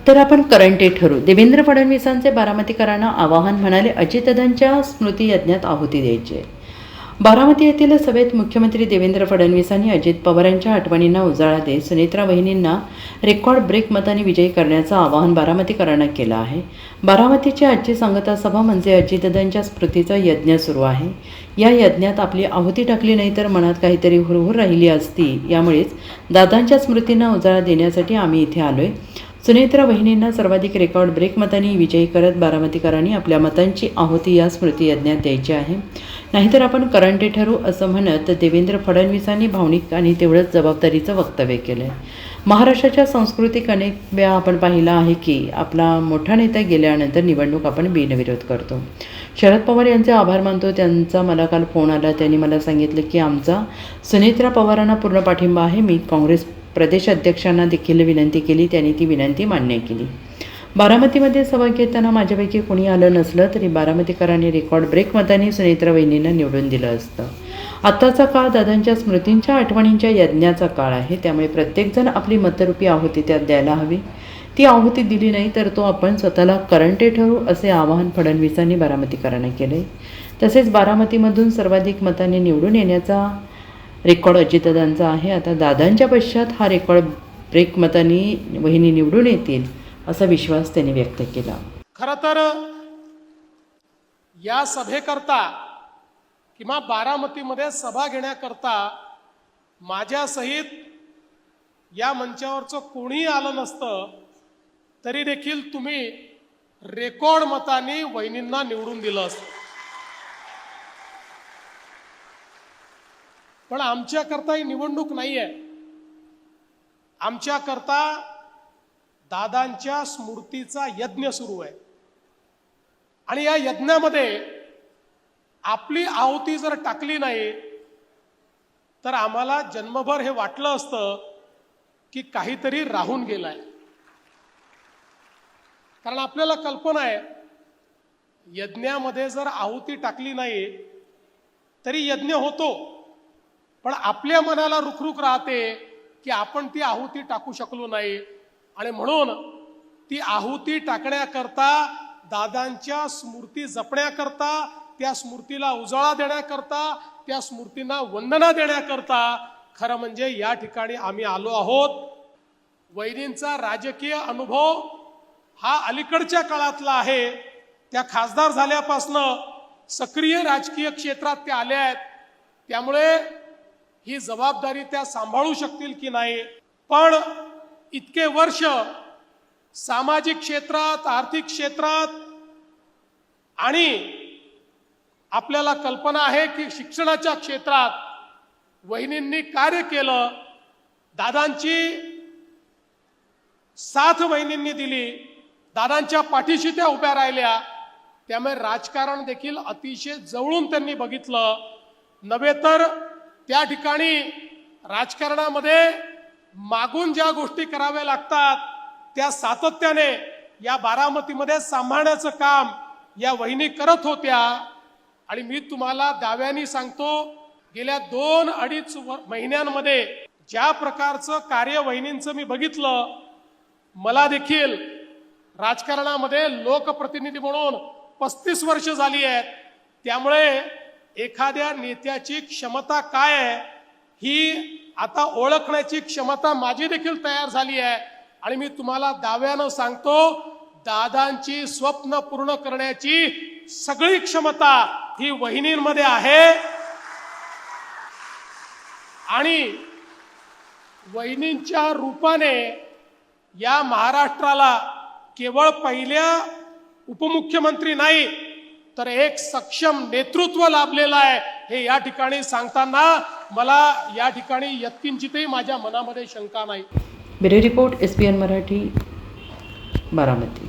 तर आपण करंटे ठरू. देवेंद्र फडणवीसांचे बारामतीकरांना आवाहन, म्हणाले अजितदादांच्या स्मृती यज्ञात आहुती द्यायची. बारामती येथील सभेत मुख्यमंत्री देवेंद्र फडणवीसांनी अजित पवारांच्या आठवणींना उजाळा देत सुनेत्रा वहिनींना रेकॉर्ड ब्रेक मताने विजयी करण्याचं आवाहन बारामतीकरांना केलं आहे. बारामतीची आजची सांगता सभा म्हणजे अजितदादांच्या स्मृतीचा यज्ञ सुरू आहे. या यज्ञात आपली आहुती टाकली नाही तर मनात काहीतरी हुरहुर राहिली असती. यामुळेच दादांच्या स्मृतींना उजाळा देण्यासाठी आम्ही इथे आलोय. सुनेत्रा वहिनींना सर्वाधिक रेकॉर्ड ब्रेक मतांनी विजयी करत बारामतीकरांनी आपल्या मतांची आहुती या स्मृती यज्ञात द्यायची आहे. नाहीतर आपण करंटे ठरू, असं म्हणत देवेंद्र फडणवीसांनी भावनिक आणि तेवढंच जबाबदारीचं वक्तव्य केलं आहे. महाराष्ट्राच्या संस्कृतीक अनेक वेळा आपण पाहिलं आहे की आपला मोठा नेता गेल्यानंतर निवडणूक आपण बिनविरोध करतो. शरद पवार यांचे आभार मानतो. त्यांचा मला काल फोन आला. त्यांनी मला सांगितलं की आमचा सुनेत्रा पवारांना पूर्ण पाठिंबा आहे. मी काँग्रेस प्रदेश अध्यक्षांना देखील विनंती केली. त्यांनी ती विनंती मान्य केली. बारामतीमध्ये सभा घेताना माझ्यापैकी कोणी आलं नसलं तरी बारामतीकरांनी रेकॉर्ड ब्रेक मतांनी सुनेत्रा वहिनींना निवडून दिलं असतं. आत्ताचा काळ दादांच्या स्मृतींच्या आठवणींच्या यज्ञाचा काळ आहे. त्यामुळे प्रत्येकजण आपली मतरूपी आहुती त्यात द्यायला हवी. ती आहुती दिली नाही तर तो आपण स्वतःला करंटे ठरू, असे आवाहन फडणवीसांनी बारामतीकरांना केले. तसेच बारामतीमधून सर्वाधिक मतांनी निवडून येण्याचा रेकॉर्ड अजितदादांचा आहे. आता दादांच्या पश्चात हा रेकॉर्ड ब्रेक मतांनी वहिनी निवडून येतील असा विश्वास त्यांनी व्यक्त केला. खरं तर या सभेकरता किंवा बारामतीमध्ये सभा घेण्याकरता माझ्यासहित या मंचावरचं कोणीही आलं नसतं तरी देखील तुम्ही रेकॉर्ड मतांनी वहिनींना निवडून दिलं असतं. पण आमच्याकरता ही निवडणूक नाही आहे. आमच्याकरता दादांच्या स्मृतीचा यज्ञ सुरू आहे आणि या यज्ञामध्ये आपली आहुती जर टाकली नाही तर आम्हाला जन्मभर हे वाटलं असतं की काहीतरी राहून गेलंय. कारण आपल्याला कल्पना आहे यज्ञामध्ये जर आहुती टाकली नाही तरी यज्ञ होतो, पण आपल्या मनाला रुखरुख राहते की आपण ती आहुती टाकू शकलो नाही. आणि म्हणून ती आहुती टाकण्याकरता, दादांच्या स्मृती जपण्याकरता, त्या स्मृतीला उजाळा देण्याकरता, त्या स्मृतींना वंदना देण्याकरता खरं म्हणजे या ठिकाणी आम्ही आलो आहोत. वहिनींचा राजकीय अनुभव हा अलीकडच्या काळातला आहे. त्या खासदार झाल्यापासनं सक्रिय राजकीय क्षेत्रात त्या आल्या आहेत. त्यामुळे ही जबाबदारी त्या सांभाळू शकतील की नाही. पण इतके वर्ष सामाजिक क्षेत्रात, आर्थिक क्षेत्रात आणि आपल्याला कल्पना आहे की शिक्षणाच्या क्षेत्रात वहिनींनी कार्य केलं. दादांची साथ वहिनींनी दिली. दादांच्या पाठीशी त्या उभ्या राहिल्या. त्यामुळे राजकारण देखील अतिशय जवळून त्यांनी बघितलं. नव्हे तर त्या ठिकाणी राजकारणामध्ये मागून ज्या गोष्टी कराव्या लागतात त्या सातत्याने या बारामतीमध्ये सांभाळण्याचं काम या वहिनी करत होत्या. आणि मी तुम्हाला दाव्याने सांगतो, गेल्या 2-2.5 महिन्यांमध्ये ज्या प्रकारचं कार्य वहिनींचं मी बघितलं, मला देखील राजकारणामध्ये लोकप्रतिनिधी म्हणून 35 वर्ष झाली आहेत. त्यामुळे एखाद्या नेत्याची क्षमता काय आहे ही आता ओळखण्याची क्षमता माझी देखील तयार झाली आहे. आणि मी तुम्हाला दाव्यानं सांगतो, दादांची स्वप्न पूर्ण करण्याची सगळी क्षमता ही वहिनींमध्ये आहे. आणि वहिनींच्या रूपाने या महाराष्ट्राला केवळ पहिल्या उपमुख्यमंत्री नाही तर एक सक्षम नेतृत्व लाभलेलं आहे. हे या ठिकाणी सांगताना मला या ठिकाणी यत्किंचितही माझ्या मनामध्ये शंका नाही. Bureau report, SPN Marathi, Baramati.